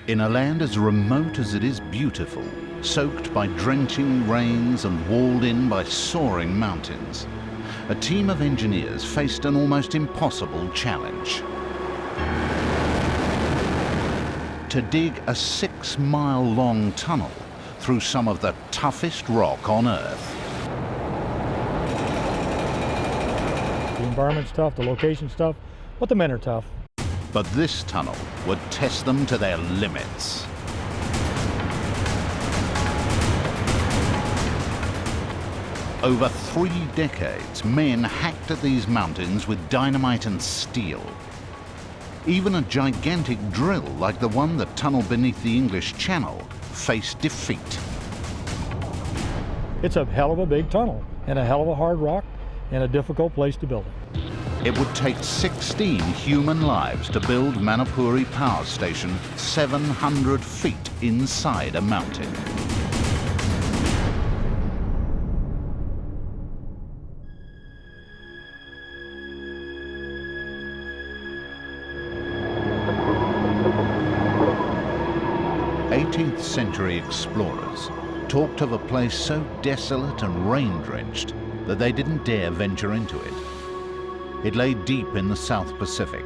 In a land as remote as it is beautiful, soaked by drenching rains and walled in by soaring mountains, a team of engineers faced an almost impossible challenge. To dig a 6-mile-long tunnel through some of the toughest rock on Earth. The environment's tough, the location's tough, but the men are tough. But this tunnel would test them to their limits. Over 3 decades, men hacked at these mountains with dynamite and steel. Even a gigantic drill like the one that tunneled beneath the English Channel faced defeat. It's a hell of a big tunnel and a hell of a hard rock and a difficult place to build it. It would take 16 human lives to build Manapouri Power Station 700 feet inside a mountain. Century explorers talked of a place so desolate and rain-drenched that they didn't dare venture into it. It lay deep in the South Pacific,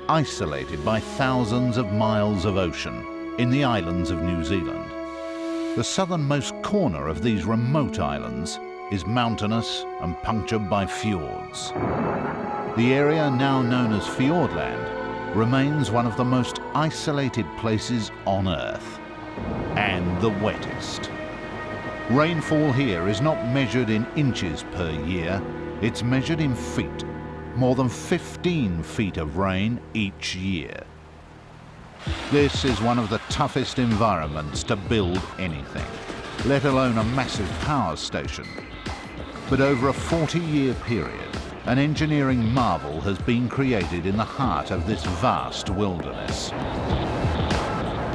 isolated by thousands of miles of ocean in the islands of New Zealand. The southernmost corner of these remote islands is mountainous and punctured by fiords. The area now known as Fiordland remains one of the most isolated places on Earth. And the wettest. Rainfall here is not measured in inches per year, it's measured in feet. More than 15 feet of rain each year. This is one of the toughest environments to build anything, let alone a massive power station. But over a 40-year period, an engineering marvel has been created in the heart of this vast wilderness.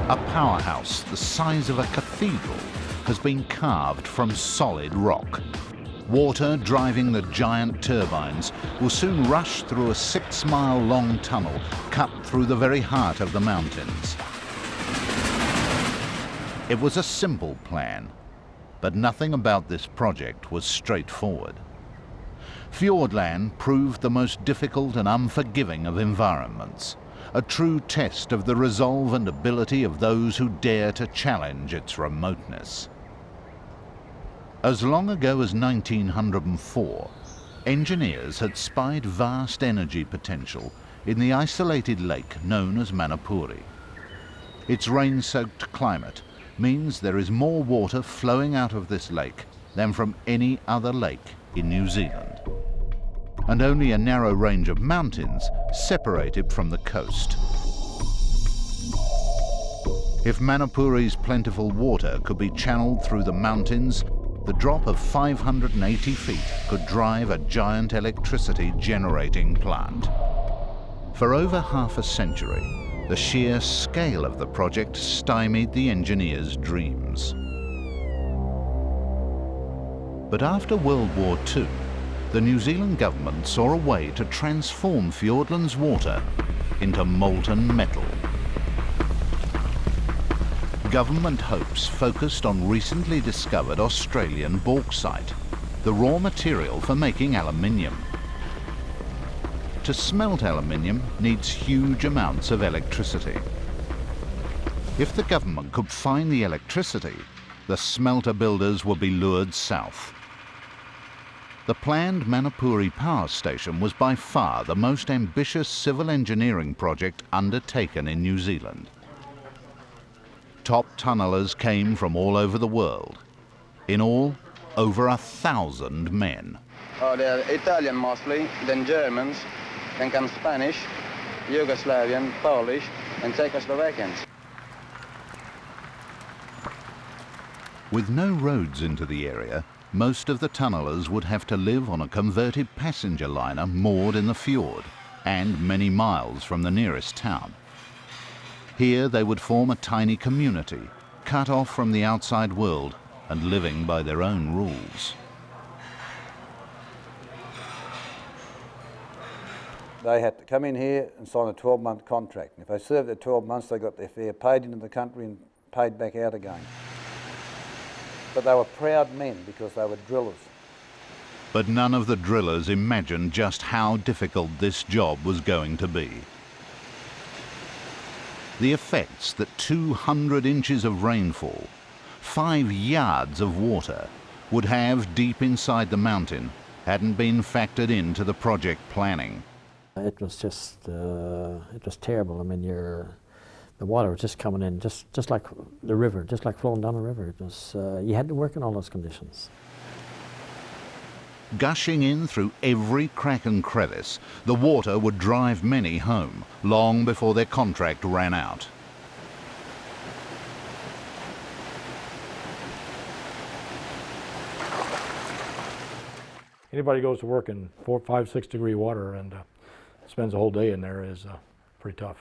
A powerhouse the size of a cathedral has been carved from solid rock. Water driving the giant turbines will soon rush through a 6-mile-long tunnel cut through the very heart of the mountains. It was a simple plan, but nothing about this project was straightforward. Fiordland proved the most difficult and unforgiving of environments. A true test of the resolve and ability of those who dare to challenge its remoteness. As long ago as 1904, engineers had spied vast energy potential in the isolated lake known as Manapouri. Its rain-soaked climate means there is more water flowing out of this lake than from any other lake in New Zealand. And only a narrow range of mountains separate it from the coast. If Manapouri's plentiful water could be channeled through the mountains, the drop of 580 feet could drive a giant electricity generating plant. For over half a century, the sheer scale of the project stymied the engineers' dreams. But after World War II, the New Zealand government saw a way to transform Fiordland's water into molten metal. Government hopes focused on recently discovered Australian bauxite, the raw material for making aluminium. To smelt aluminium needs huge amounts of electricity. If the government could find the electricity, the smelter builders would be lured south. The planned Manapouri Power Station was by far the most ambitious civil engineering project undertaken in New Zealand. Top tunnellers came from all over the world. In all, over 1,000 men. They're Italian mostly, then Germans, then comes Spanish, Yugoslavian, Polish, and Czechoslovakians. With no roads into the area, most of the tunnellers would have to live on a converted passenger liner moored in the fjord and many miles from the nearest town. Here they would form a tiny community, cut off from the outside world and living by their own rules. they had to come in here and sign a 12-month contract. And if they served their 12 months, they got their fare, paid into the country and paid back out again. But they were proud men because they were drillers. But none of the drillers imagined just how difficult this job was going to be. The effects that 200 inches of rainfall, 5 yards of water, would have deep inside the mountain hadn't been factored into the project planning. It was just, it was terrible. I mean, the water was just coming in, just like the river, just like flowing down a river. It was, you had to work in all those conditions. Gushing in through every crack and crevice, the water would drive many home, long before their contract ran out. Anybody goes to work in 4, 5, 6 degree water and spends a whole day in there is pretty tough.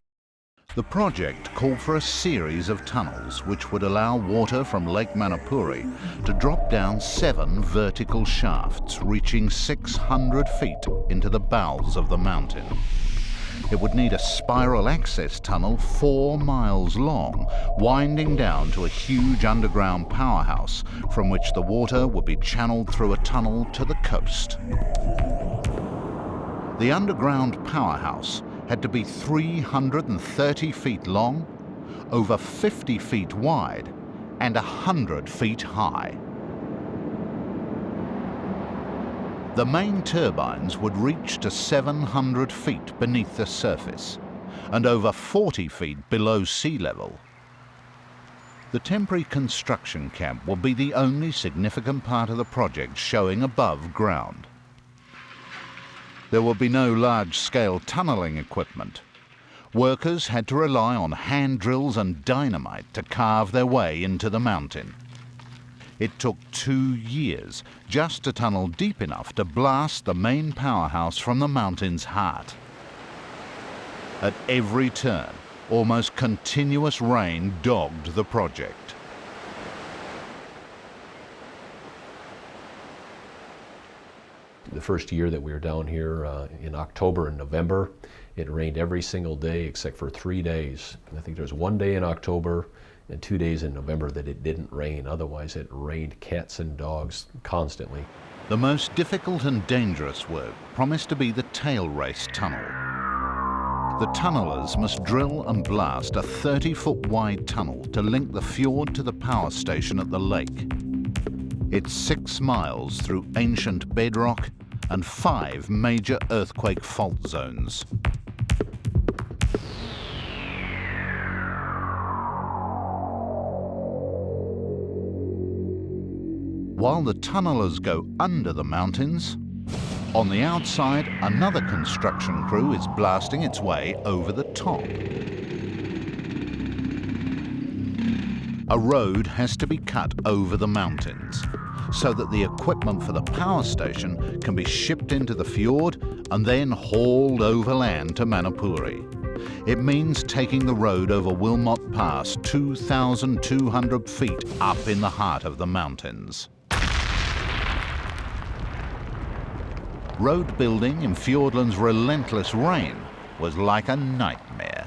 The project called for a series of tunnels which would allow water from Lake Manapouri to drop down 7 vertical shafts reaching 600 feet into the bowels of the mountain. It would need a spiral access tunnel 4 miles long, winding down to a huge underground powerhouse from which the water would be channeled through a tunnel to the coast. The underground powerhouse had to be 330 feet long, over 50 feet wide, and 100 feet high. The main turbines would reach to 700 feet beneath the surface and over 40 feet below sea level. The temporary construction camp will be the only significant part of the project showing above ground. There will be no large-scale tunneling equipment. Workers had to rely on hand drills and dynamite to carve their way into the mountain. It took 2 years just to tunnel deep enough to blast the main powerhouse from the mountain's heart. At every turn, almost continuous rain dogged the project. The first year that we were down here in October and November, it rained every single day except for 3 days. I think there was 1 day in October and 2 days in November that it didn't rain. Otherwise, it rained cats and dogs constantly. The most difficult and dangerous work promised to be the tail race tunnel. The tunnellers must drill and blast a 30-foot wide tunnel to link the fjord to the power station at the lake. It's 6 miles through ancient bedrock and 5 major earthquake fault zones. While the tunnellers go under the mountains, on the outside, another construction crew is blasting its way over the top. A road has to be cut over the mountains so that the equipment for the power station can be shipped into the fjord and then hauled overland to Manapouri. It means taking the road over Wilmot Pass 2,200 feet up in the heart of the mountains. Road building in Fiordland's relentless rain was like a nightmare.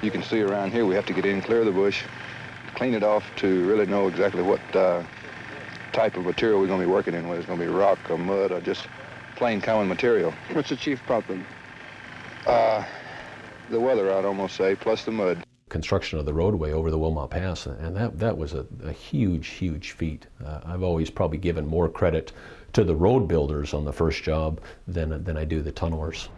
You can see around here we have to get in, clear the bush, clean it off to really know exactly what type of material we're going to be working in, whether it's going to be rock or mud or just plain common material. What's the chief problem? The weather, I'd almost say, plus the mud. Construction of the roadway over the Wilmot Pass, and that was a huge, huge feat. I've always probably given more credit to the road builders on the first job than I do the tunnelers.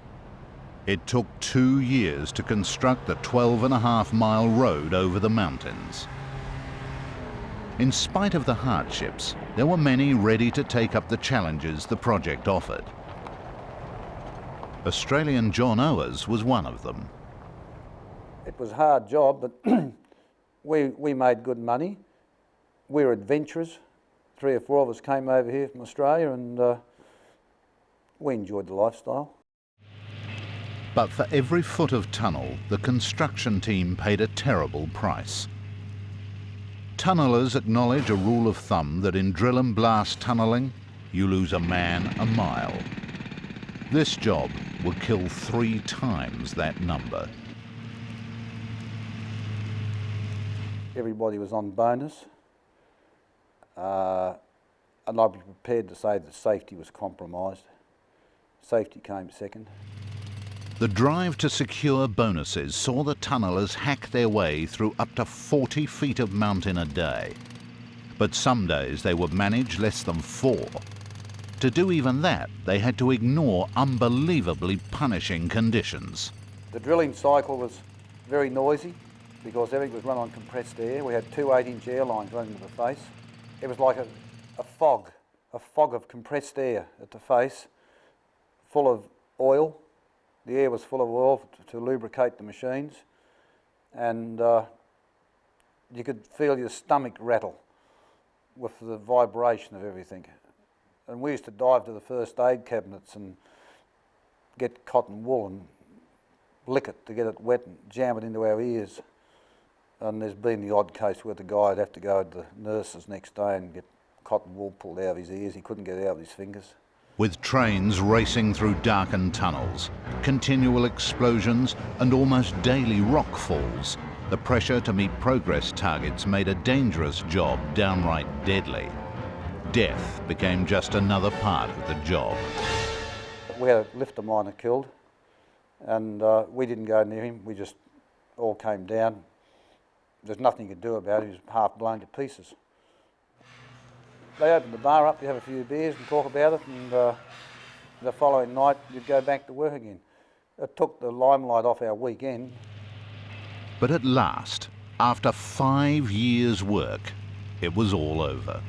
It took 2 years to construct the 12.5-mile road over the mountains. In spite of the hardships, there were many ready to take up the challenges the project offered. Australian John Owers was one of them. It was a hard job, but we made good money. We were adventurous. 3 or 4 of us came over here from Australia and we enjoyed the lifestyle. But for every foot of tunnel, the construction team paid a terrible price. Tunnellers acknowledge a rule of thumb that in drill and blast tunnelling, you lose a man a mile. This job would kill 3 times that number. Everybody was on bonus, and I'd be prepared to say that safety was compromised. Safety came second. The drive to secure bonuses saw the tunnellers hack their way through up to 40 feet of mountain a day. But some days they would manage less than 4. To do even that, they had to ignore unbelievably punishing conditions. The drilling cycle was very noisy because everything was run on compressed air. We had 2 8-inch air lines running to the face. It was like a fog of compressed air at the face, full of oil. The air was full of oil to lubricate the machines, and you could feel your stomach rattle with the vibration of everything. And we used to dive to the first aid cabinets and get cotton wool and lick it to get it wet and jam it into our ears. And there's been the odd case where the guy would have to go to the nurses next day and get cotton wool pulled out of his ears. He couldn't get it out with his fingers. With trains racing through darkened tunnels, continual explosions and almost daily rock falls, the pressure to meet progress targets made a dangerous job downright deadly. Death became just another part of the job. We had a lifter miner killed, and we didn't go near him. We just all came down. There's nothing you could do about it. He was half blown to pieces. They opened the bar up, you have a few beers and talk about it, and the following night you'd go back to work again. It took the limelight off our weekend. But at last, after 5 years' work, it was all over.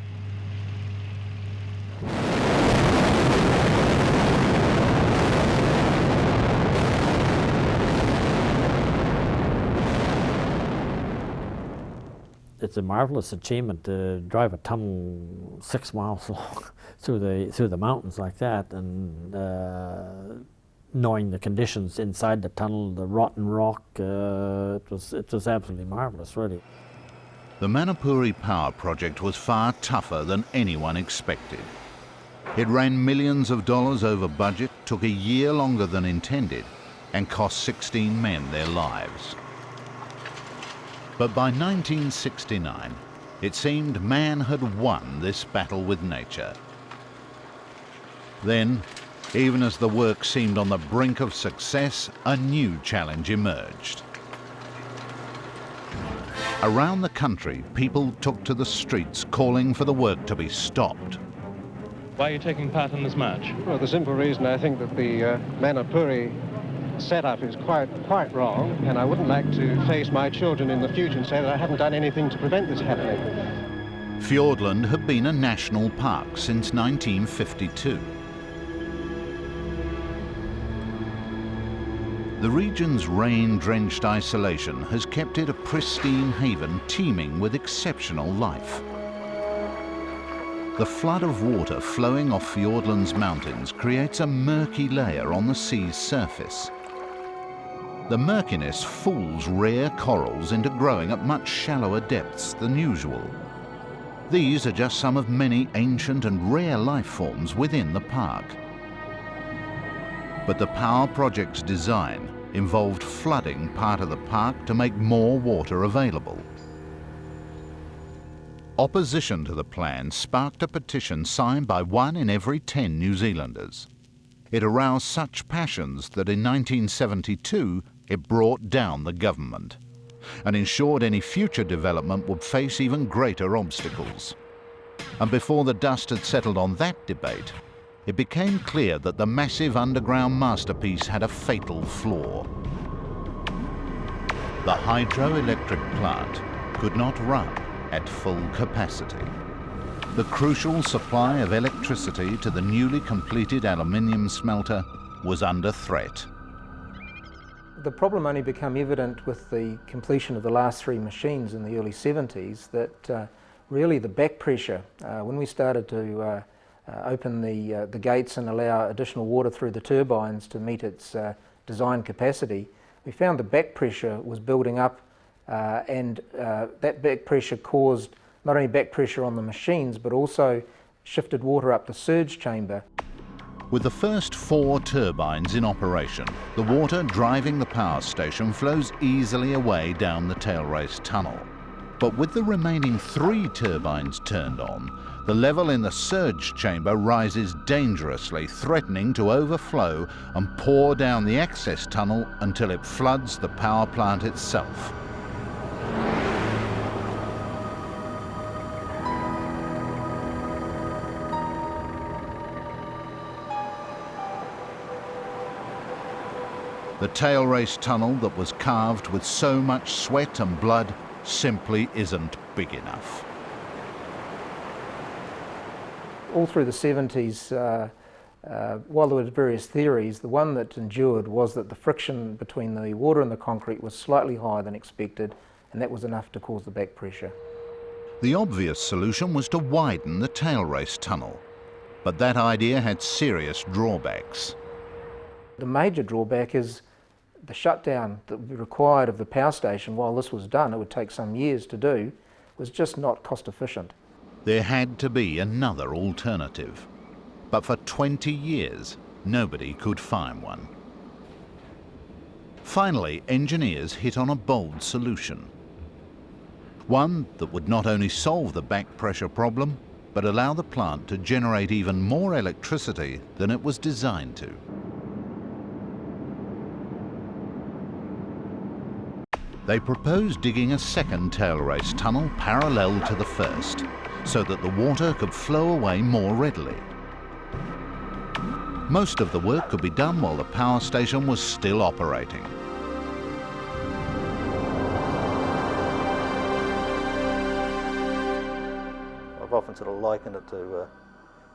It's a marvelous achievement to drive a tunnel 6 miles long through the mountains like that, and knowing the conditions inside the tunnel, the rotten rock, it was absolutely marvelous, really. The Manapouri Power Project was far tougher than anyone expected. It ran millions of dollars over budget, took a year longer than intended, and cost 16 men their lives. But by 1969, it seemed man had won this battle with nature. Then, even as the work seemed on the brink of success, a new challenge emerged. Around the country, people took to the streets calling for the work to be stopped. Why are you taking part in this march? Well, the simple reason I think that the Manapouri setup is quite wrong, and I wouldn't like to face my children in the future and say that I haven't done anything to prevent this happening. Fiordland had been a national park since 1952. The region's rain-drenched isolation has kept it a pristine haven teeming with exceptional life. The flood of water flowing off Fiordland's mountains creates a murky layer on the sea's surface. The murkiness fools rare corals into growing at much shallower depths than usual. These are just some of many ancient and rare life forms within the park. But the power project's design involved flooding part of the park to make more water available. Opposition to the plan sparked a petition signed by 1 in every 10 New Zealanders. It aroused such passions that in 1972 it brought down the government and ensured any future development would face even greater obstacles. And before the dust had settled on that debate, it became clear that the massive underground masterpiece had a fatal flaw. The hydroelectric plant could not run at full capacity. The crucial supply of electricity to the newly completed aluminium smelter was under threat. The problem only became evident with the completion of the last 3 machines in the early 70s, that really the back pressure, when we started to open the gates and allow additional water through the turbines to meet its design capacity, we found the back pressure was building up, and that back pressure caused not only back pressure on the machines, but also shifted water up the surge chamber. With the first 4 turbines in operation, the water driving the power station flows easily away down the tail race tunnel. But with the remaining 3 turbines turned on, the level in the surge chamber rises dangerously, threatening to overflow and pour down the access tunnel until it floods the power plant itself. The tail race tunnel that was carved with so much sweat and blood simply isn't big enough. All through the 70s, while there were various theories, the one that endured was that the friction between the water and the concrete was slightly higher than expected, and that was enough to cause the back pressure. The obvious solution was to widen the tail race tunnel, but that idea had serious drawbacks. The major drawback is the shutdown that would be required of the power station while this was done. It would take some years to do, was just not cost efficient. There had to be another alternative, but for 20 years nobody could find one. Finally, engineers hit on a bold solution. One that would not only solve the back pressure problem, but allow the plant to generate even more electricity than it was designed to. They proposed digging a second tail race tunnel parallel to the first, so that the water could flow away more readily. Most of the work could be done while the power station was still operating. I've often sort of likened it to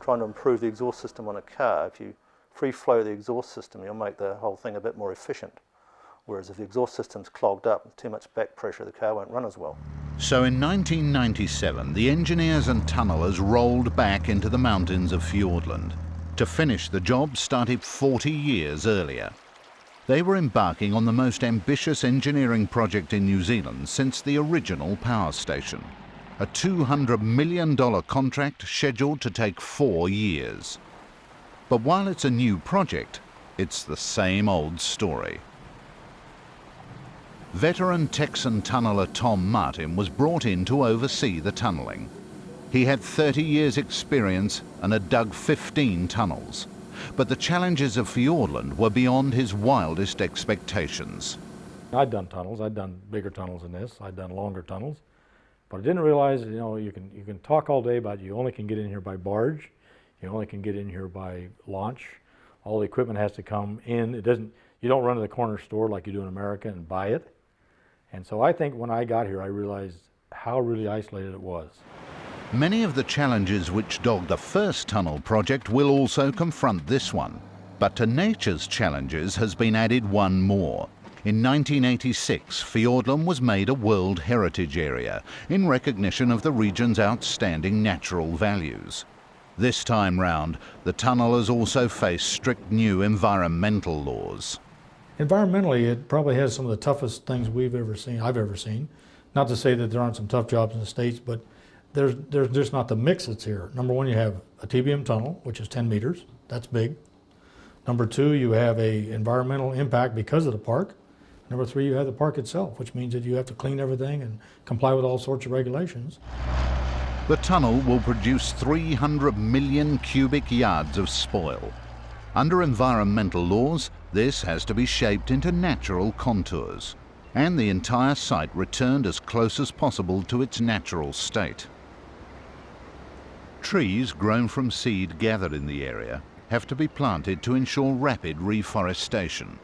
trying to improve the exhaust system on a car. If you free flow the exhaust system, you'll make the whole thing a bit more efficient. Whereas if the exhaust system's clogged up with too much back pressure, the car won't run as well. So in 1997, the engineers and tunnellers rolled back into the mountains of Fiordland to finish the job started 40 years earlier. They were embarking on the most ambitious engineering project in New Zealand since the original power station. A $200 million contract scheduled to take 4 years. But while it's a new project, it's the same old story. Veteran Texan tunneller Tom Martin was brought in to oversee the tunnelling. He had 30 years' experience and had dug 15 tunnels. But the challenges of Fiordland were beyond his wildest expectations. I'd done tunnels. I'd done bigger tunnels than this. I'd done longer tunnels. But I didn't realize, you know, you can talk all day about you only can get in here by barge. You only can get in here by launch. All the equipment has to come in. You don't run to the corner store like you do in America and buy it. And so I think when I got here, I realized how really isolated it was. Many of the challenges which dogged the first tunnel project will also confront this one. But to nature's challenges has been added one more. In 1986, Fiordland was made a World Heritage Area in recognition of the region's outstanding natural values. This time round, the tunnellers also face strict new environmental laws. Environmentally, it probably has some of the toughest things I've ever seen. Not to say that there aren't some tough jobs in the States, but there's just not the mix that's here. Number one, you have a TBM tunnel, which is 10 meters. That's big. Number two, you have a environmental impact because of the park. Number three, you have the park itself, which means that you have to clean everything and comply with all sorts of regulations. The tunnel will produce 300 million cubic yards of spoil. Under environmental laws, this has to be shaped into natural contours, and the entire site returned as close as possible to its natural state. Trees grown from seed gathered in the area have to be planted to ensure rapid reforestation.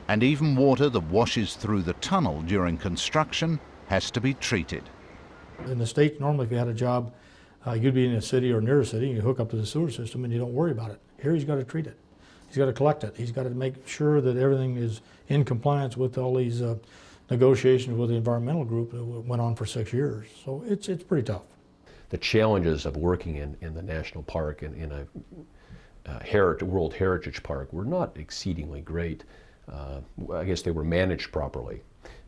And even water that washes through the tunnel during construction has to be treated. In the States, normally if you had a job, you'd be in a city or near a city, and you hook up to the sewer system and you don't worry about it. Here he's got to treat it. He's got to collect it. He's got to make sure that everything is in compliance with all these negotiations with the environmental group that went on for 6 years. So it's pretty tough. The challenges of working in the national park and in a World Heritage Park were not exceedingly great. I guess they were managed properly,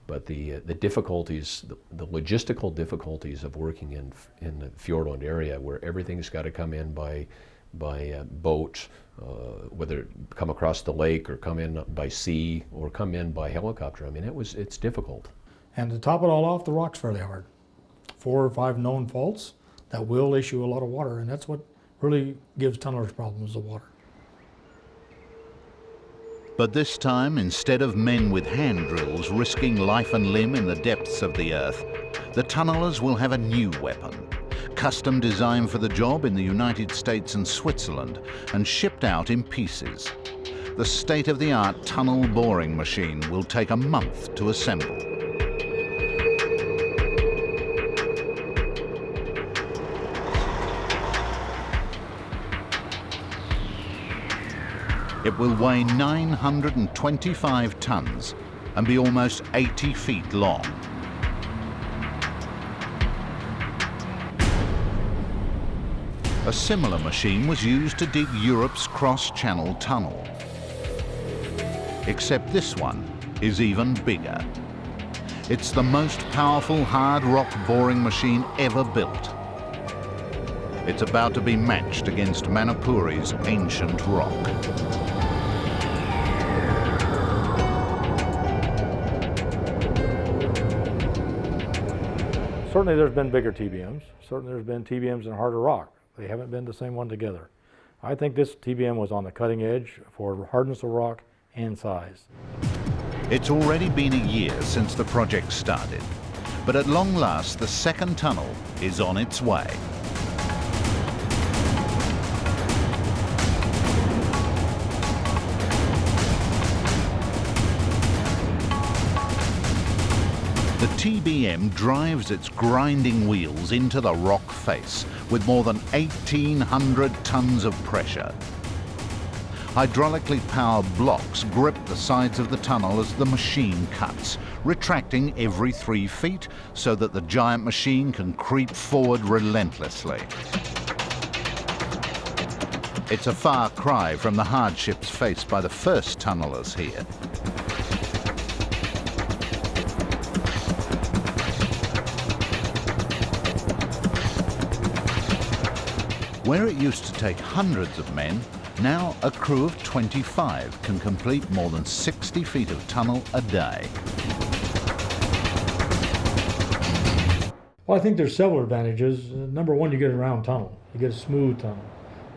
but the difficulties, the logistical difficulties of working in the Fjordland area, where everything's got to come in by boat, whether it come across the lake or come in by sea or come in by helicopter. I mean, it's difficult. And to top it all off, the rock's fairly hard. 4 or 5 known faults that will issue a lot of water, and that's what really gives tunnelers problems, the water. But this time, instead of men with hand drills risking life and limb in the depths of the earth, the tunnelers will have a new weapon, custom designed for the job in the United States and Switzerland, and shipped out in pieces. The state-of-the-art tunnel boring machine will take a month to assemble. It will weigh 925 tons and be almost 80 feet long. A similar machine was used to dig Europe's cross-channel tunnel. Except this one is even bigger. It's the most powerful hard rock boring machine ever built. It's about to be matched against Manapouri's ancient rock. Certainly there's been bigger TBMs. Certainly there's been TBMs in harder rock. They haven't been the same one together. I think this TBM was on the cutting edge for hardness of rock and size. It's already been a year since the project started, but at long last the second tunnel is on its way. The TBM drives its grinding wheels into the rock face with more than 1,800 tons of pressure. Hydraulically powered blocks grip the sides of the tunnel as the machine cuts, retracting every 3 feet so that the giant machine can creep forward relentlessly. It's a far cry from the hardships faced by the first tunnelers here. Where it used to take hundreds of men, now a crew of 25 can complete more than 60 feet of tunnel a day. Well, I think there's several advantages. Number one, you get a round tunnel. You get a smooth tunnel.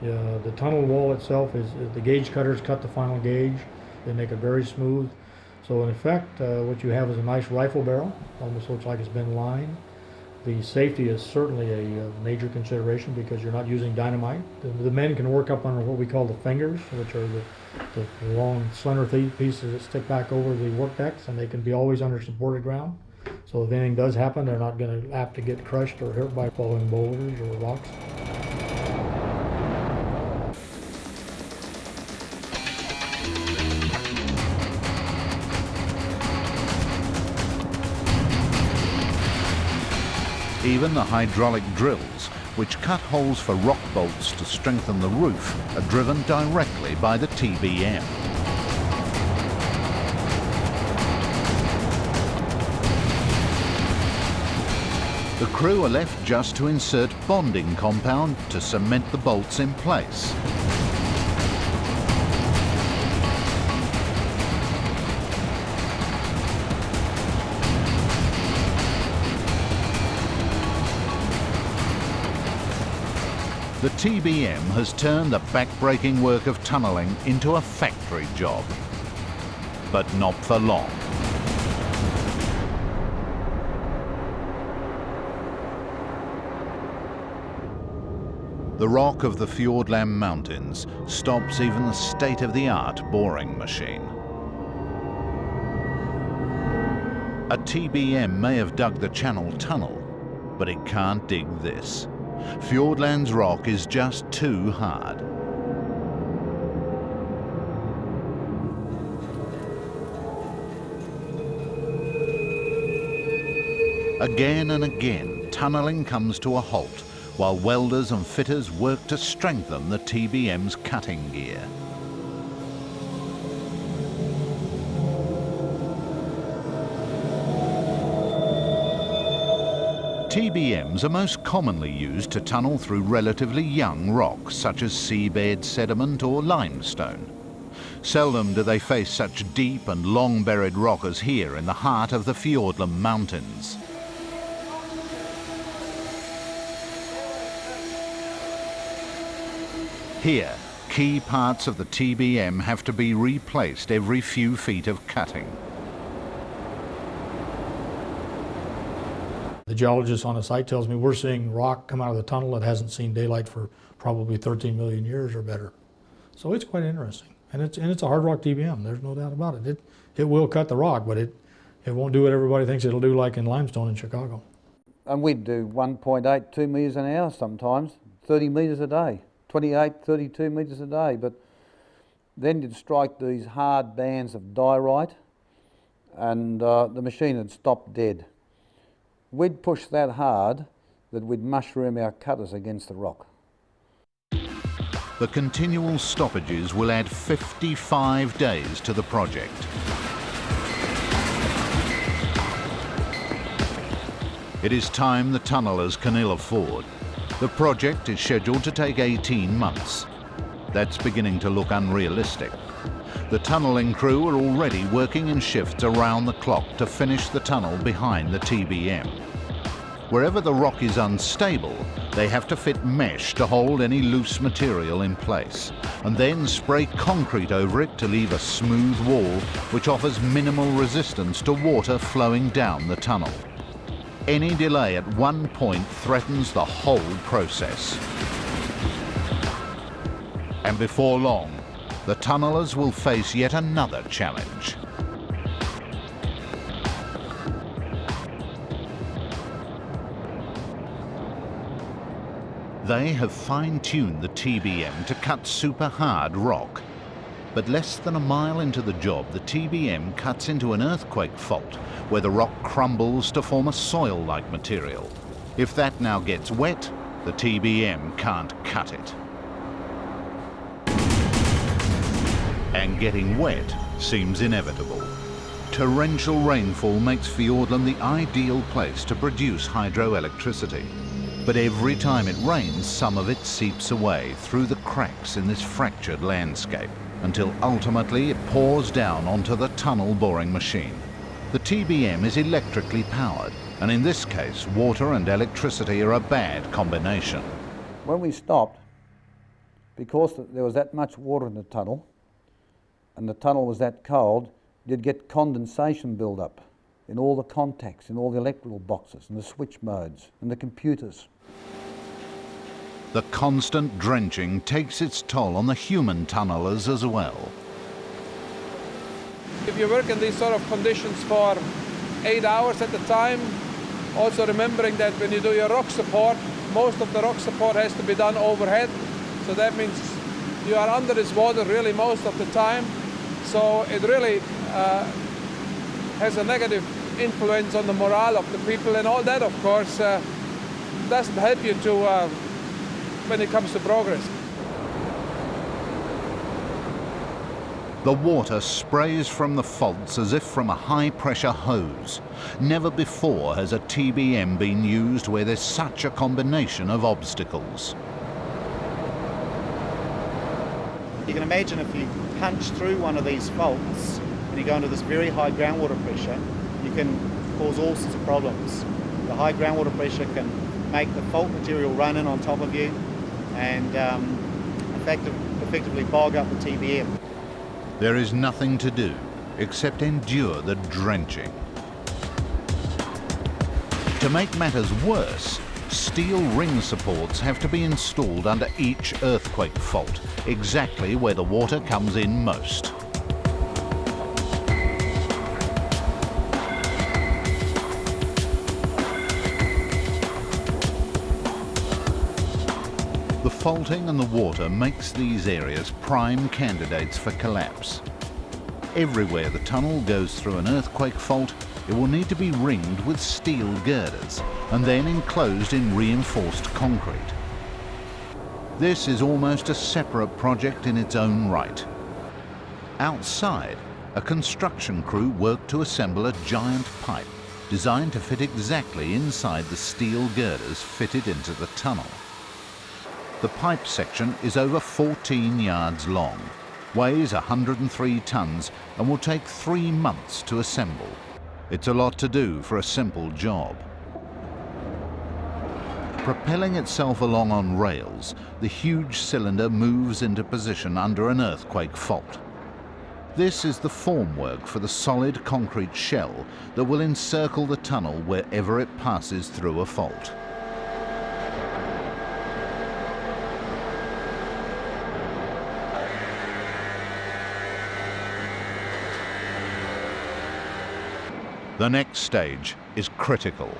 The tunnel wall itself is, the gauge cutters cut the final gauge. They make it very smooth. So in effect, what you have is a nice rifle barrel. Almost looks like it's been lined. The safety is certainly a major consideration because you're not using dynamite. The men can work up under what we call the fingers, which are the long slender pieces that stick back over the work decks, and they can be always under supported ground. So if anything does happen, they're not going to apt to get crushed or hurt by falling boulders or rocks. Even the hydraulic drills, which cut holes for rock bolts to strengthen the roof, are driven directly by the TBM. The crew are left just to insert bonding compound to cement the bolts in place. The TBM has turned the back-breaking work of tunnelling into a factory job. But not for long. The rock of the Fiordland Mountains stops even the state-of-the-art boring machine. A TBM may have dug the Channel Tunnel, but it can't dig this. Fiordland's rock is just too hard. Again and again, tunnelling comes to a halt while welders and fitters work to strengthen the TBM's cutting gear. TBMs are most commonly used to tunnel through relatively young rocks, such as seabed sediment or limestone. Seldom do they face such deep and long-buried rock as here in the heart of the Fiordland Mountains. Here, key parts of the TBM have to be replaced every few feet of cutting. The geologist on the site tells me we're seeing rock come out of the tunnel that hasn't seen daylight for probably 13 million years or better. So it's quite interesting. And it's a hard rock TBM, there's no doubt about it. It will cut the rock, but it won't do what everybody thinks it'll do, like in limestone in Chicago. And we'd do 1.8, 2 metres an hour sometimes, 30 metres a day, 28, 32 metres a day. But then you'd strike these hard bands of diorite and the machine would stop dead. We'd push that hard that we'd mushroom our cutters against the rock. The continual stoppages will add 55 days to the project. It is time the tunnellers can ill afford. The project is scheduled to take 18 months. That's beginning to look unrealistic. The tunnelling crew are already working in shifts around the clock to finish the tunnel behind the TBM. Wherever the rock is unstable, they have to fit mesh to hold any loose material in place, and then spray concrete over it to leave a smooth wall which offers minimal resistance to water flowing down the tunnel. Any delay at one point threatens the whole process. And before long, the tunnellers will face yet another challenge. They have fine-tuned the TBM to cut super hard rock. But less than a mile into the job, the TBM cuts into an earthquake fault where the rock crumbles to form a soil-like material. If that now gets wet, the TBM can't cut it. And getting wet seems inevitable. Torrential rainfall makes Fiordland the ideal place to produce hydroelectricity. But every time it rains, some of it seeps away through the cracks in this fractured landscape, until ultimately it pours down onto the tunnel boring machine. The TBM is electrically powered, and in this case, water and electricity are a bad combination. When we stopped, because there was that much water in the tunnel, and the tunnel was that cold, you'd get condensation build up in all the contacts, in all the electrical boxes, and the switch modes, and the computers. The constant drenching takes its toll on the human tunnellers as well. If you work in these sort of conditions for 8 hours at a time, also remembering that when you do your rock support, most of the rock support has to be done overhead. So that means you are under this water really most of the time. So it really has a negative influence on the morale of the people, and all that, of course, doesn't help you to when it comes to progress. The water sprays from the faults as if from a high-pressure hose. Never before has a TBM been used where there's such a combination of obstacles. You can imagine if you punch through one of these faults and you go into this very high groundwater pressure, you can cause all sorts of problems. The high groundwater pressure can make the fault material run in on top of you and effectively bog up the TBM. There is nothing to do except endure the drenching. To make matters worse, steel ring supports have to be installed under each earthquake fault, exactly where the water comes in most. The faulting and the water makes these areas prime candidates for collapse. Everywhere the tunnel goes through an earthquake fault, it will need to be ringed with steel girders, and then enclosed in reinforced concrete. This is almost a separate project in its own right. Outside, a construction crew worked to assemble a giant pipe designed to fit exactly inside the steel girders fitted into the tunnel. The pipe section is over 14 yards long, weighs 103 tons, and will take 3 months to assemble. It's a lot to do for a simple job. Propelling itself along on rails, the huge cylinder moves into position under an earthquake fault. This is the formwork for the solid concrete shell that will encircle the tunnel wherever it passes through a fault. The next stage is critical.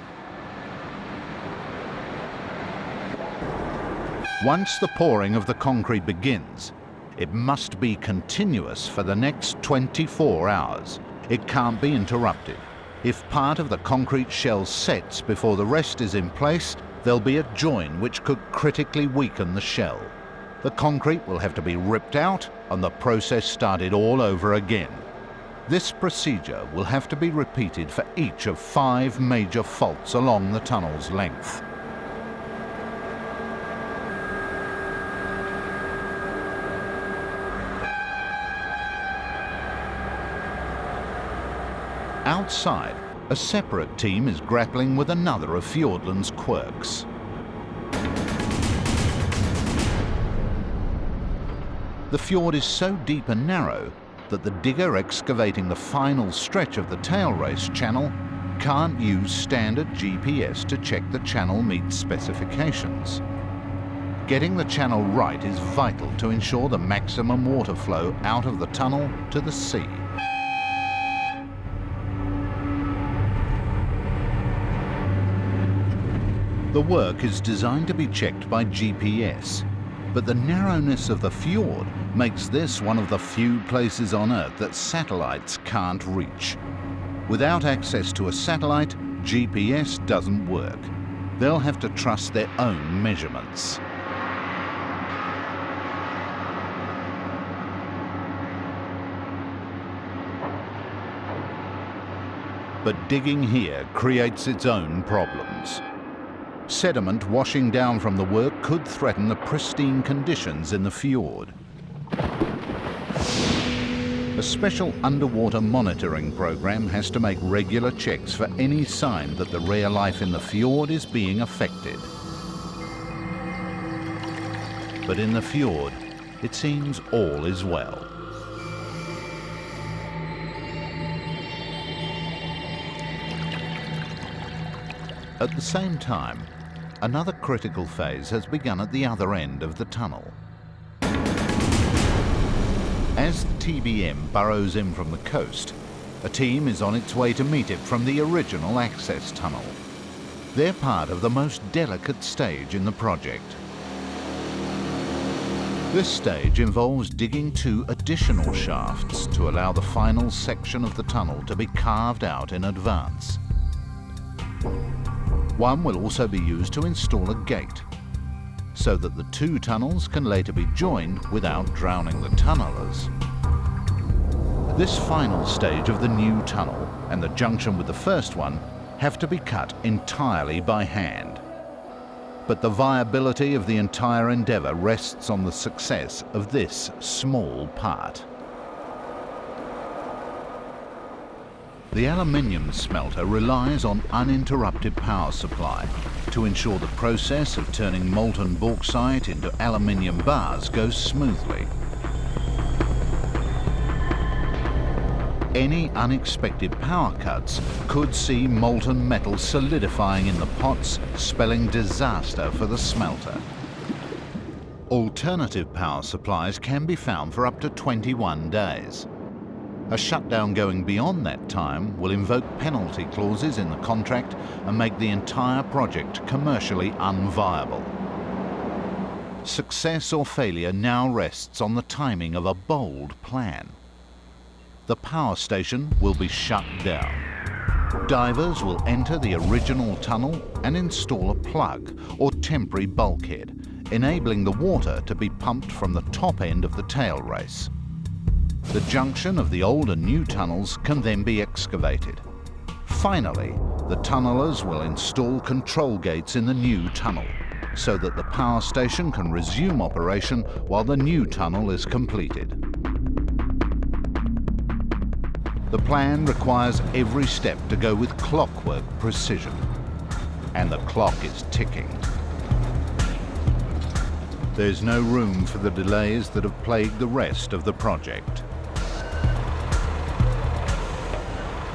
Once the pouring of the concrete begins, it must be continuous for the next 24 hours. It can't be interrupted. If part of the concrete shell sets before the rest is in place, there'll be a join which could critically weaken the shell. The concrete will have to be ripped out and the process started all over again. This procedure will have to be repeated for each of 5 major faults along the tunnel's length. Outside, a separate team is grappling with another of Fiordland's quirks. The fjord is so deep and narrow that the digger excavating the final stretch of the tail race channel can't use standard GPS to check the channel meets specifications. Getting the channel right is vital to ensure the maximum water flow out of the tunnel to the sea. The work is designed to be checked by GPS, but the narrowness of the fjord makes this one of the few places on Earth that satellites can't reach. Without access to a satellite, GPS doesn't work. They'll have to trust their own measurements. But digging here creates its own problems. Sediment washing down from the work could threaten the pristine conditions in the fjord. A special underwater monitoring program has to make regular checks for any sign that the rare life in the fjord is being affected. But in the fjord, it seems all is well. At the same time, another critical phase has begun at the other end of the tunnel. As the TBM burrows in from the coast, a team is on its way to meet it from the original access tunnel. They're part of the most delicate stage in the project. This stage involves digging 2 additional shafts to allow the final section of the tunnel to be carved out in advance. One will also be used to install a gate, so that the 2 tunnels can later be joined without drowning the tunnellers. This final stage of the new tunnel and the junction with the first one have to be cut entirely by hand. But the viability of the entire endeavour rests on the success of this small part. The aluminium smelter relies on uninterrupted power supply to ensure the process of turning molten bauxite into aluminium bars goes smoothly. Any unexpected power cuts could see molten metal solidifying in the pots, spelling disaster for the smelter. Alternative power supplies can be found for up to 21 days. A shutdown going beyond that time will invoke penalty clauses in the contract and make the entire project commercially unviable. Success or failure now rests on the timing of a bold plan. The power station will be shut down. Divers will enter the original tunnel and install a plug or temporary bulkhead, enabling the water to be pumped from the top end of the tail race. The junction of the old and new tunnels can then be excavated. Finally, the tunnellers will install control gates in the new tunnel, so that the power station can resume operation while the new tunnel is completed. The plan requires every step to go with clockwork precision, and the clock is ticking. There's no room for the delays that have plagued the rest of the project.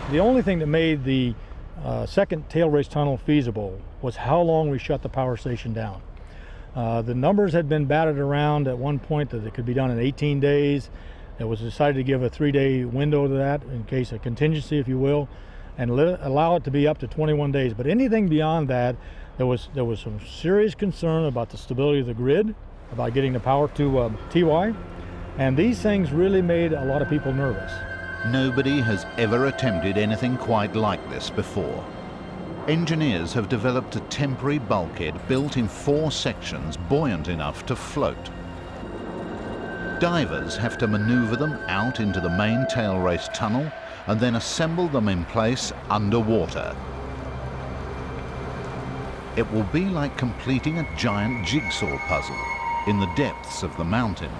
The only thing that made the second tail race tunnel feasible was how long we shut the power station down. The numbers had been batted around at one point that it could be done in 18 days. It was decided to give a 3-day window to that in case of contingency, if you will, and allow it to be up to 21 days. But anything beyond that, there was some serious concern about the stability of the grid, about getting the power to TY, and these things really made a lot of people nervous. Nobody has ever attempted anything quite like this before. Engineers have developed a temporary bulkhead built in 4 sections buoyant enough to float. Divers have to maneuver them out into the main tail race tunnel and then assemble them in place underwater. It will be like completing a giant jigsaw puzzle in the depths of the mountain.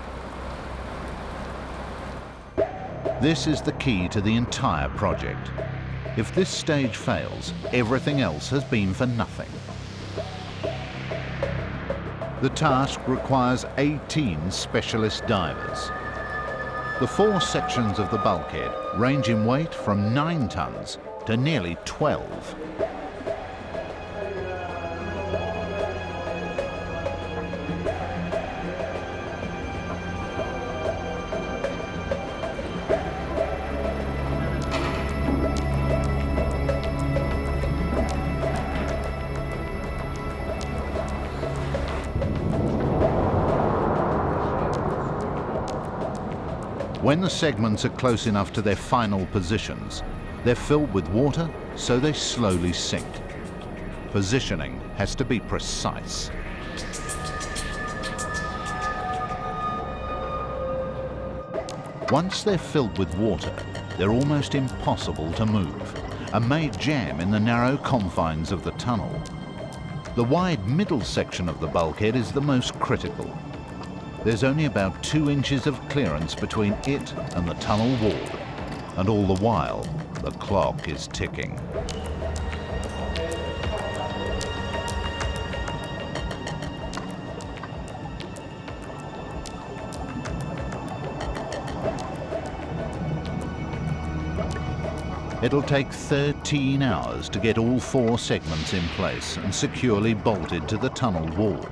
This is the key to the entire project. If this stage fails, everything else has been for nothing. The task requires 18 specialist divers. The 4 sections of the bulkhead range in weight from 9 tons to nearly 12. When the segments are close enough to their final positions, they're filled with water, so they slowly sink. Positioning has to be precise. Once they're filled with water, they're almost impossible to move and may jam in the narrow confines of the tunnel. The wide middle section of the bulkhead is the most critical. There's only about 2 inches of clearance between it and the tunnel wall, and all the while, the clock is ticking. It'll take 13 hours to get all 4 segments in place and securely bolted to the tunnel wall.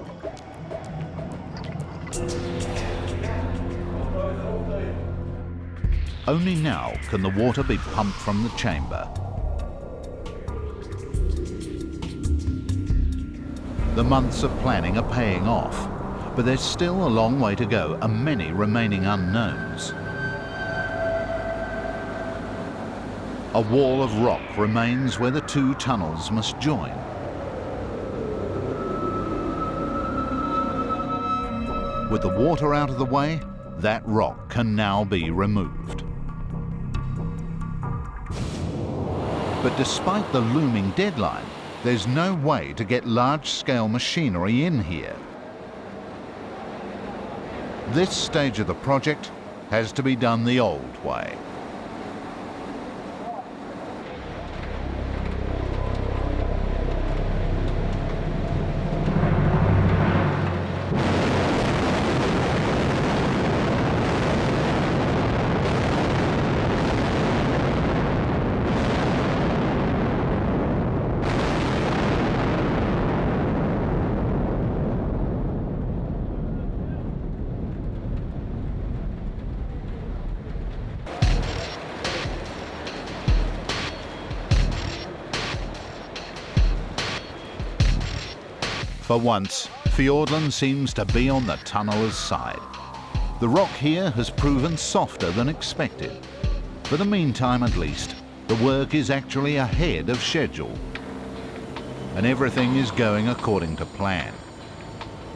Only now can the water be pumped from the chamber. The months of planning are paying off, but there's still a long way to go and many remaining unknowns. A wall of rock remains where the 2 tunnels must join. With the water out of the way, that rock can now be removed. But despite the looming deadline, there's no way to get large-scale machinery in here. This stage of the project has to be done the old way. For once, Fiordland seems to be on the tunneler's side. The rock here has proven softer than expected. For the meantime, at least, the work is actually ahead of schedule, and everything is going according to plan.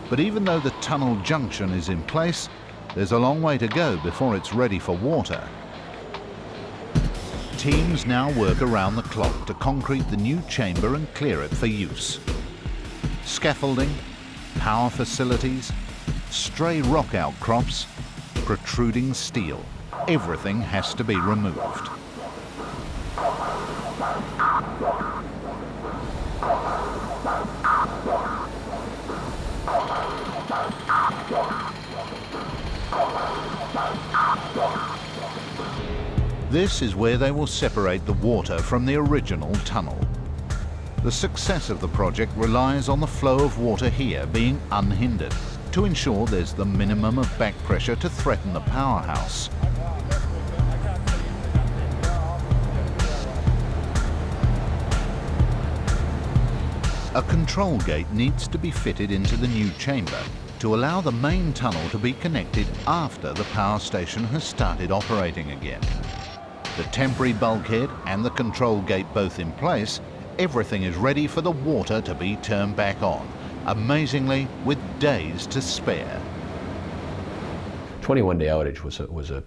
But even though the tunnel junction is in place, there's a long way to go before it's ready for water. Teams now work around the clock to concrete the new chamber and clear it for use. Scaffolding, power facilities, stray rock outcrops, protruding steel. Everything has to be removed. This is where they will separate the water from the original tunnel. The success of the project relies on the flow of water here being unhindered to ensure there's the minimum of back pressure to threaten the powerhouse. A control gate needs to be fitted into the new chamber to allow the main tunnel to be connected after the power station has started operating again. The temporary bulkhead and the control gate both in place, everything is ready for the water to be turned back on, amazingly with days to spare. 21-day outage was an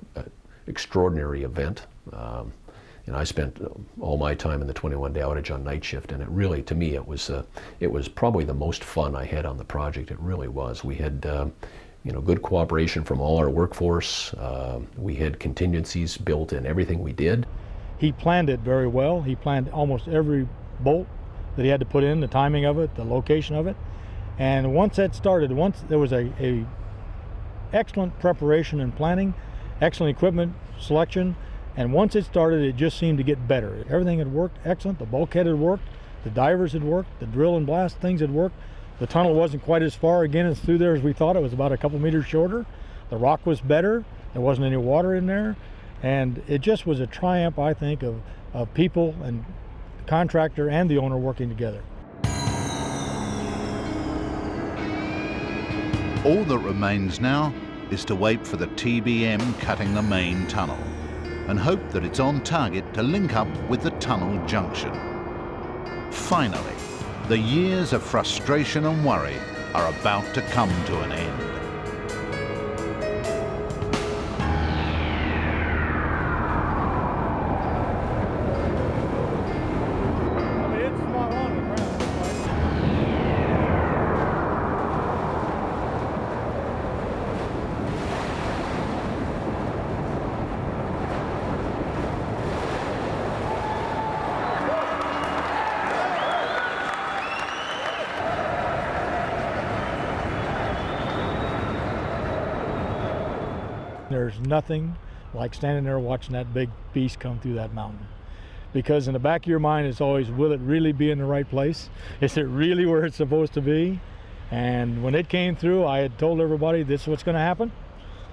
extraordinary event. And I spent all my time in the 21-day outage on night shift, and it really, to me, it was probably the most fun I had on the project. It really was. We had good cooperation from all our workforce. We had contingencies built in everything we did. He planned it very well. He planned almost every bolt that he had to put in, the timing of it, the location of it. And once that started, once there was a excellent preparation and planning, excellent equipment selection, and once it started, it just seemed to get better. Everything had worked excellent. The bulkhead had worked, the divers had worked, the drill and blast things had worked. The tunnel wasn't quite as far again as through there as we thought. It was about a couple meters shorter. The rock was better. There wasn't any water in there. And it just was a triumph, I think, of people and the contractor and the owner working together. All that remains now is to wait for the TBM cutting the main tunnel and hope that it's on target to link up with the tunnel junction. Finally, the years of frustration and worry are about to come to an end. There's nothing like standing there watching that big beast come through that mountain. Because in the back of your mind, it's always, will it really be in the right place? Is it really where it's supposed to be? And when it came through, I had told everybody this is what's going to happen.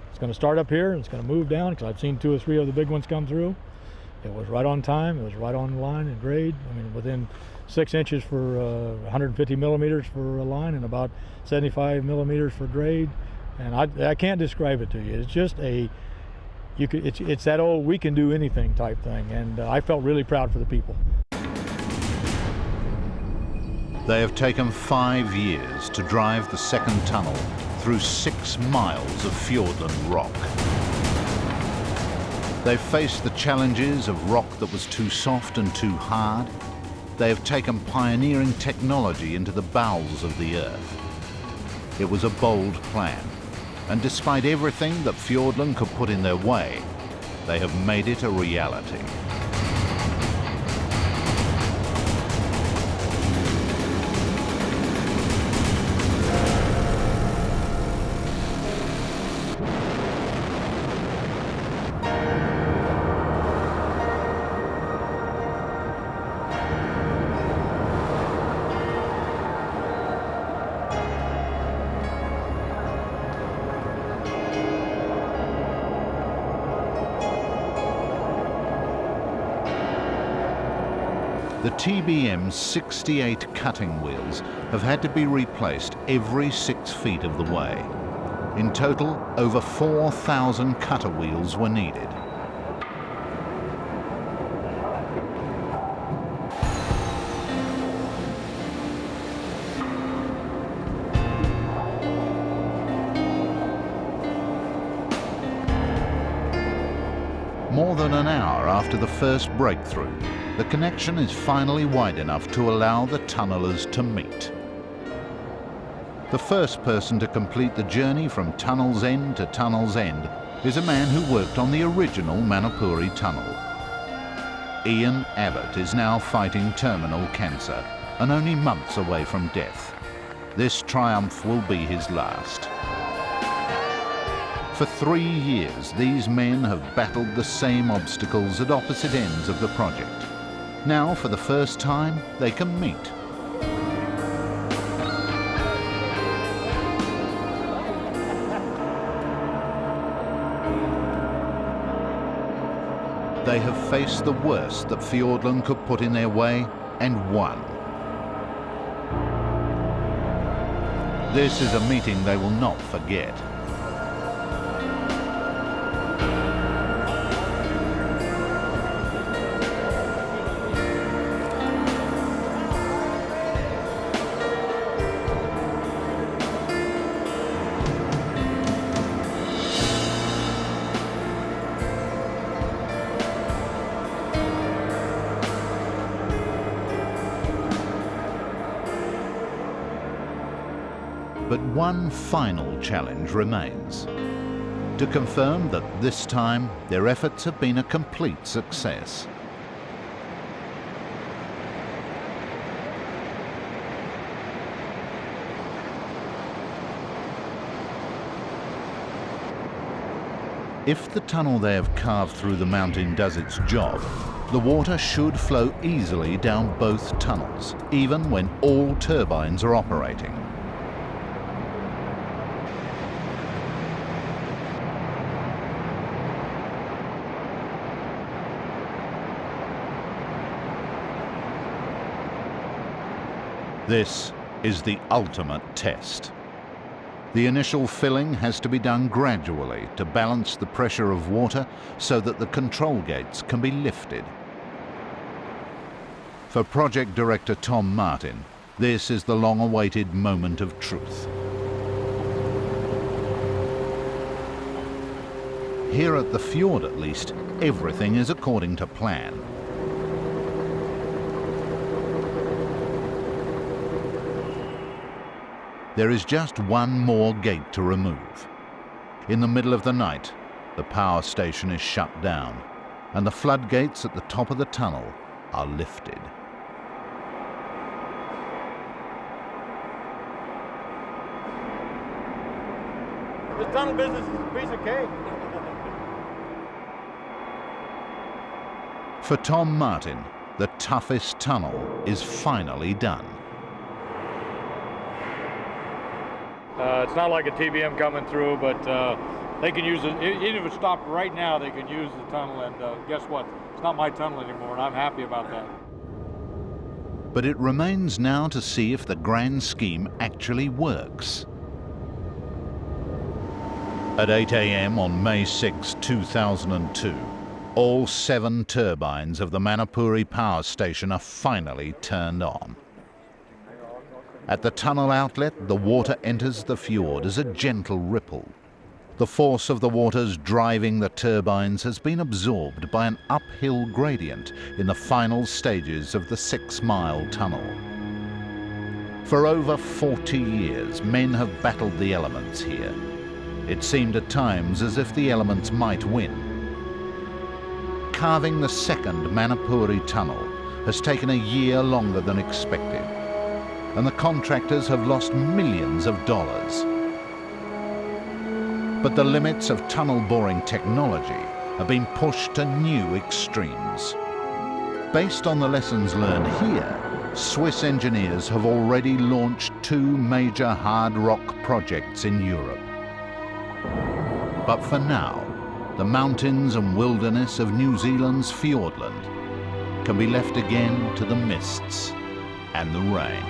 It's going to start up here and it's going to move down, because I've seen 2 or 3 of the big ones come through. It was right on time. It was right on the line and grade. I mean, within 6 inches for 150 millimeters for a line and about 75 millimeters for grade. And I can't describe it to you. It's just it's that old we can do anything type thing. And I felt really proud for the people. They have taken 5 years to drive the second tunnel through 6 miles of fiordland rock. They've faced the challenges of rock that was too soft and too hard. They have taken pioneering technology into the bowels of the earth. It was a bold plan, and despite everything that fiordland could put in their way, they have made it a reality. The TBM's 68 cutting wheels have had to be replaced every 6 feet of the way. In total, over 4,000 cutter wheels were needed. More than an hour after the first breakthrough, the connection is finally wide enough to allow the tunnellers to meet. The first person to complete the journey from tunnel's end to tunnel's end is a man who worked on the original Manapouri tunnel. Ian Abbott is now fighting terminal cancer and only months away from death. This triumph will be his last. For 3 years, these men have battled the same obstacles at opposite ends of the project. Now, for the first time, they can meet. They have faced the worst that Fiordland could put in their way and won. This is a meeting they will not forget. But one final challenge remains: to confirm that this time their efforts have been a complete success. If the tunnel they have carved through the mountain does its job, the water should flow easily down both tunnels, even when all turbines are operating. This is the ultimate test. The initial filling has to be done gradually to balance the pressure of water so that the control gates can be lifted. For Project Director Tom Martin, this is the long-awaited moment of truth. Here at the fjord, at least, everything is according to plan. There is just one more gate to remove. In the middle of the night, the power station is shut down, and the floodgates at the top of the tunnel are lifted. The tunnel business is a piece of cake. For Tom Martin, the toughest tunnel is finally done. It's not like a TBM coming through, but they can use it. Even if it stopped right now, they can use the tunnel, and guess what? It's not my tunnel anymore, and I'm happy about that. But it remains now to see if the grand scheme actually works. At 8 a.m. on May 6, 2002, all 7 turbines of the Manapouri Power Station are finally turned on. At the tunnel outlet, the water enters the fjord as a gentle ripple. The force of the waters driving the turbines has been absorbed by an uphill gradient in the final stages of the 6-mile tunnel. For over 40 years, men have battled the elements here. It seemed at times as if the elements might win. Carving the second Manapouri tunnel has taken a year longer than expected, and the contractors have lost millions of dollars. But the limits of tunnel boring technology have been pushed to new extremes. Based on the lessons learned here, Swiss engineers have already launched 2 major hard rock projects in Europe. But for now, the mountains and wilderness of New Zealand's Fiordland can be left again to the mists and the rain.